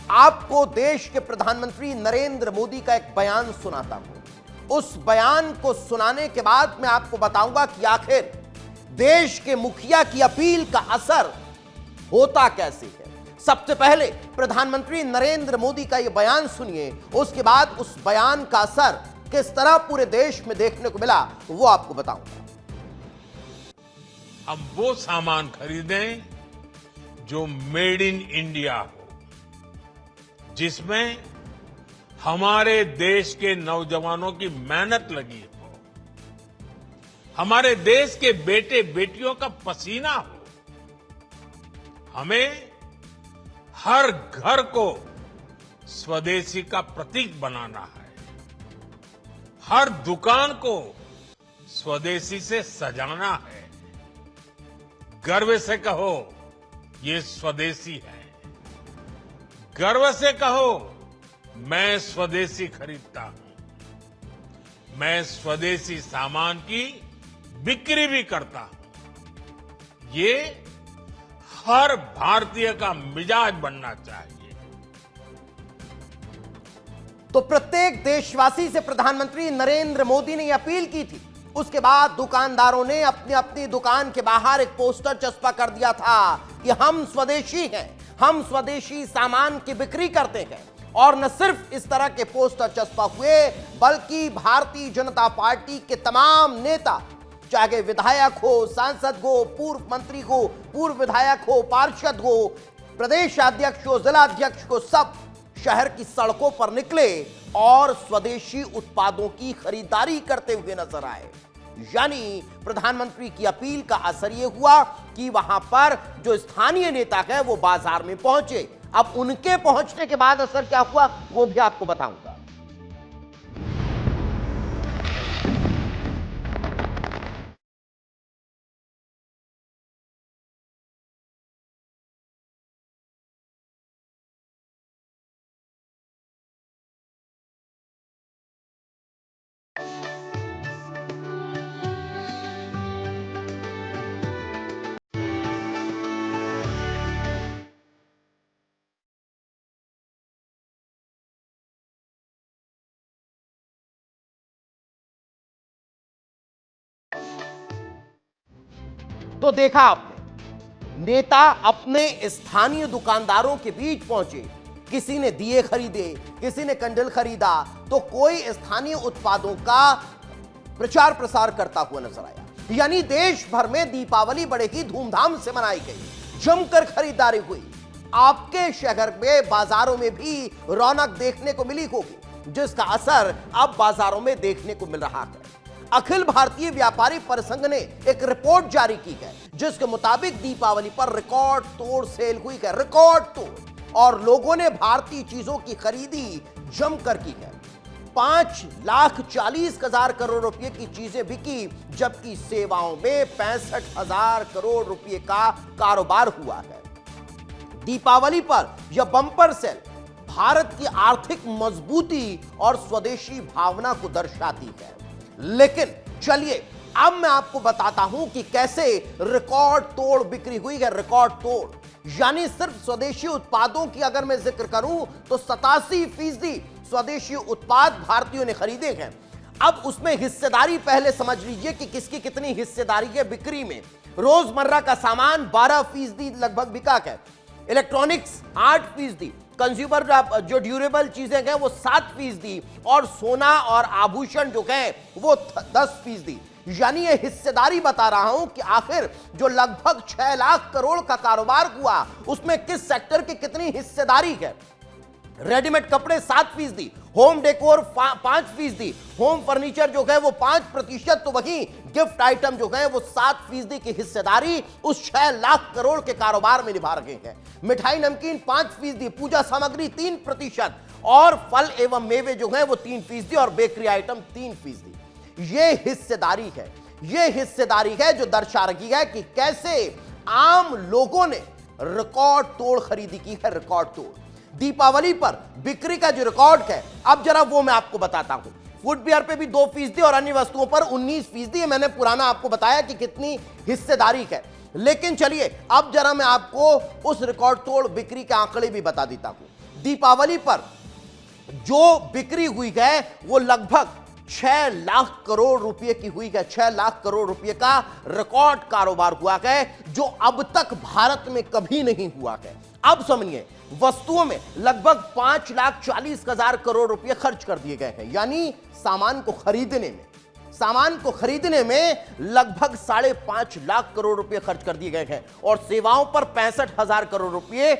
आपको देश के प्रधानमंत्री नरेंद्र मोदी का एक बयान सुनाता हूं। उस बयान को सुनाने के बाद मैं आपको बताऊंगा कि आखिर देश के मुखिया की अपील का असर होता कैसे है। सबसे पहले प्रधानमंत्री नरेंद्र मोदी का यह बयान सुनिए, उसके बाद उस बयान का असर किस तरह पूरे देश में देखने को मिला वो आपको बताऊंगा। हम वो सामान खरीदें जो मेड इन इंडिया हो, जिसमें हमारे देश के नौजवानों की मेहनत लगी हो, हमारे देश के बेटे बेटियों का पसीना हो। हमें हर घर को स्वदेशी का प्रतीक बनाना है, हर दुकान को स्वदेशी से सजाना है। गर्व से कहो ये स्वदेशी है, गर्व से कहो मैं स्वदेशी खरीदता हूं, मैं स्वदेशी सामान की बिक्री भी करता हूं। ये हर भारतीय का मिजाज बनना चाहिए। तो प्रत्येक देशवासी से प्रधानमंत्री नरेंद्र मोदी ने यह अपील की थी। उसके बाद दुकानदारों ने अपनी अपनी दुकान के बाहर एक पोस्टर चस्पा कर दिया था कि हम स्वदेशी हैं, हम स्वदेशी सामान की बिक्री करते हैं। और न सिर्फ इस तरह के पोस्टर चस्पा हुए, बल्कि भारतीय जनता पार्टी के तमाम नेता, चाहे विधायक हो, सांसद हो, पूर्व मंत्री हो, पूर्व विधायक हो, पार्षद हो, प्रदेश अध्यक्ष हो, जिला अध्यक्ष हो, सब शहर की सड़कों पर निकले और स्वदेशी उत्पादों की खरीदारी करते हुए नजर आए। यानी प्रधानमंत्री की अपील का असर यह हुआ कि वहां पर जो स्थानीय नेता है वो बाजार में पहुंचे। अब उनके पहुंचने के बाद असर क्या हुआ वो भी आपको बताऊंगा। तो देखा आपने, नेता अपने स्थानीय दुकानदारों के बीच पहुंचे। किसी ने दिए खरीदे, किसी ने कंडल खरीदा, तो कोई स्थानीय उत्पादों का प्रचार प्रसार करता हुआ नजर आया। यानी देश भर में दीपावली बड़े ही धूमधाम से मनाई गई, जमकर खरीदारी हुई। आपके शहर में बाजारों में भी रौनक देखने को मिली होगी, जिसका असर अब बाजारों में देखने को मिल रहा है। अखिल भारतीय व्यापारी परिसंघ ने एक रिपोर्ट जारी की है, जिसके मुताबिक दीपावली पर रिकॉर्ड तोड़ सेल हुई है, रिकॉर्ड तोड़, और लोगों ने भारतीय चीजों की खरीदी जमकर की है। 5,40,000 करोड़ रुपए की चीजें बिकी, जबकि सेवाओं में 65,000 करोड़ रुपए का कारोबार हुआ है। दीपावली पर यह बम्पर सेल भारत की आर्थिक मजबूती और स्वदेशी भावना को दर्शाती है। लेकिन चलिए अब मैं आपको बताता हूं कि कैसे रिकॉर्ड तोड़ बिक्री हुई है। रिकॉर्ड तोड़ यानी सिर्फ स्वदेशी उत्पादों की अगर मैं जिक्र करूं तो 87% स्वदेशी उत्पाद भारतीयों ने खरीदे हैं। अब उसमें हिस्सेदारी पहले समझ लीजिए कि किसकी कितनी हिस्सेदारी है बिक्री में। रोजमर्रा का सामान 12% लगभग बिका है, इलेक्ट्रॉनिक्स 8%, कंज्यूमर जो ड्यूरेबल चीजें हैं वो 7%, और सोना और आभूषण जो हैं वो 10%। यानी ये हिस्सेदारी बता रहा हूं कि आखिर जो लगभग 6 लाख करोड़ का कारोबार हुआ उसमें किस सेक्टर की कितनी हिस्सेदारी है। रेडीमेड कपड़े 7%, होम डेकोर 5%, होम फर्नीचर जो है वो 5%, तो वहीं गिफ्ट आइटम जो है वो 7% की हिस्सेदारी उस 6 लाख करोड़ के कारोबार में निभा रहे हैं। मिठाई नमकीन 5%, पूजा सामग्री 3%, और फल एवं मेवे जो है वो 3%, और बेकरी आइटम 3%। ये हिस्सेदारी है, ये हिस्सेदारी है जो दर्शा रही है कि कैसे आम लोगों ने रिकॉर्ड तोड़ खरीदी की है। रिकॉर्ड तोड़ दीपावली पर बिक्री का जो रिकॉर्ड है, अब जरा वो मैं आपको बताता हूं। फुटवियर पे भी 2% और अन्य वस्तुओं पर 19%। मैंने पुराना आपको बताया कि कितनी हिस्सेदारी है। लेकिन चलिए अब जरा मैं आपको उस रिकॉर्ड तोड़ बिक्री के आंकड़े भी बता देता हूं। दीपावली पर जो बिक्री हुई है वो लगभग 6 लाख करोड़ रुपए की हुई है। 6 लाख करोड़ रुपए का रिकॉर्ड कारोबार हुआ है, जो अब तक भारत में कभी नहीं हुआ है। अब समझिए, वस्तुओं में लगभग 5,40,000 करोड़ रुपए खर्च कर दिए गए हैं, यानी सामान को खरीदने में लगभग 5.5 लाख करोड़ रुपए खर्च कर दिए गए हैं, और सेवाओं पर 65,000 करोड़ रुपए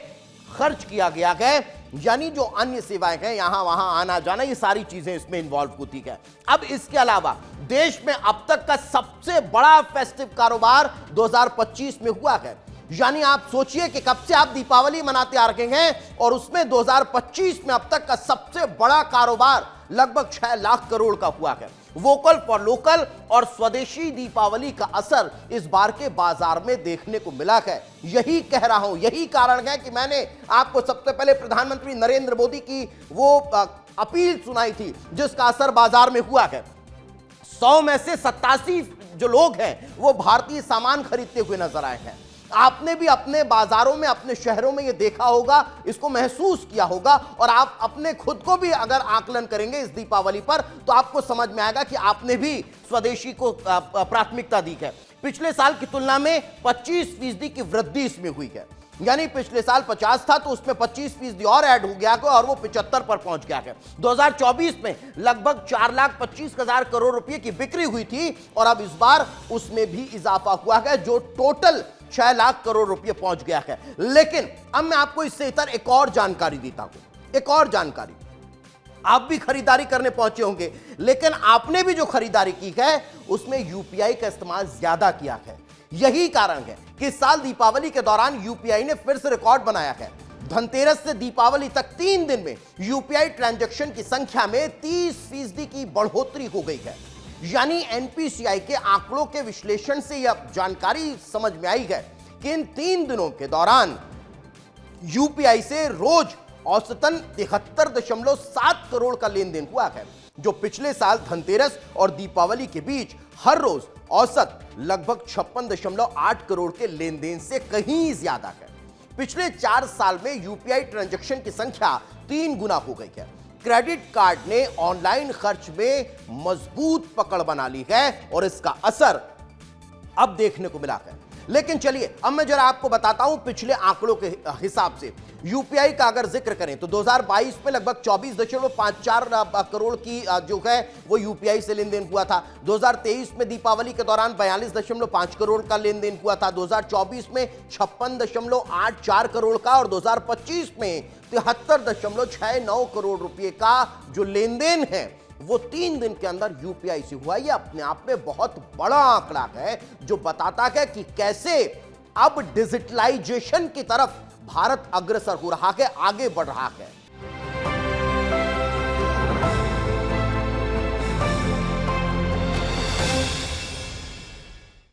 खर्च किया गया है, यानी जो अन्य सेवाएं हैं, यहां वहां आना जाना, ये सारी चीजें इसमें इन्वॉल्व होती है। अब इसके अलावा देश में अब तक का सबसे बड़ा फेस्टिव कारोबार 2025 में हुआ है। यानी आप सोचिए कि कब से आप दीपावली मनाते आ रहे हैं, और उसमें 2025 में अब तक का सबसे बड़ा कारोबार लगभग 6 लाख करोड़ का हुआ है। वोकल फॉर लोकल और स्वदेशी दीपावली का असर इस बार के बाजार में देखने को मिला है। यही कह रहा हूं, यही कारण है कि मैंने आपको सबसे पहले प्रधानमंत्री नरेंद्र मोदी की वो अपील सुनाई थी, जिसका असर बाजार में हुआ है। 100 में से 87 जो लोग हैं वो भारतीय सामान खरीदते हुए नजर आए हैं। आपने भी अपने बाजारों में, अपने शहरों में ये देखा होगा, इसको महसूस किया होगा, और आप अपने खुद को भी अगर आकलन करेंगे इस दीपावली पर, तो आपको समझ में आएगा कि आपने भी स्वदेशी को प्राथमिकता दी है। पिछले साल की तुलना में 25% की वृद्धि इसमें हुई है, यानी पिछले साल 50 था तो उसमें 25% और ऐड हो गया और वो 75 पर पहुंच गया है। 2024 में लगभग 4,25,000 करोड़ रुपए की बिक्री हुई थी, और अब इस बार उसमें भी इजाफा हुआ है, जो टोटल 6 लाख करोड़ रुपए पहुंच गया है। लेकिन अब मैं आपको इससे इतर एक और जानकारी देता हूं, एक और जानकारी। आप भी खरीदारी करने पहुंचे होंगे, लेकिन आपने भी जो खरीदारी की है उसमें यूपीआई का इस्तेमाल ज्यादा किया है। यही कारण है कि इस साल दीपावली के दौरान यूपीआई ने फिर से रिकॉर्ड बनाया है। धनतेरस से दीपावली तक 3 दिन में यूपीआई ट्रांजैक्शन की संख्या में 30% की बढ़ोतरी हो गई है। यानी एनपीसीआई के आंकड़ों के विश्लेषण से यह जानकारी समझ में आई है कि इन 3 दिनों के दौरान यूपीआई से रोज औसतन 73.7 करोड़ का लेन देन हुआ है, जो पिछले साल धनतेरस और दीपावली के बीच हर रोज औसत लगभग 56.8 करोड़ के लेन देन से कहीं ज्यादा है। पिछले 4 साल में यूपीआई ट्रांजैक्शन की संख्या 3 गुना हो गई है। क्रेडिट कार्ड ने ऑनलाइन खर्च में मजबूत पकड़ बना ली है, और इसका असर अब देखने को मिला है। लेकिन चलिए अब मैं जरा आपको बताता हूं पिछले आंकड़ों के हिसाब से यूपीआई का अगर जिक्र करें तो 2022 में लगभग 24.54 करोड़ की जो है वो यूपीआई से लेन देन हुआ था। 2023 में दीपावली के दौरान 42.5 करोड़ का लेन देन हुआ था। 2024 में 56.84 करोड़ का, और 2025 में 73.69 करोड़ रुपए का जो लेन देन है वो 3 दिन के अंदर यूपीआई से हुआ। ये अपने आप में बहुत बड़ा आंकड़ा है, जो बताता है कि कैसे अब डिजिटलाइजेशन की तरफ भारत अग्रसर हो रहा है, आगे बढ़ रहा है।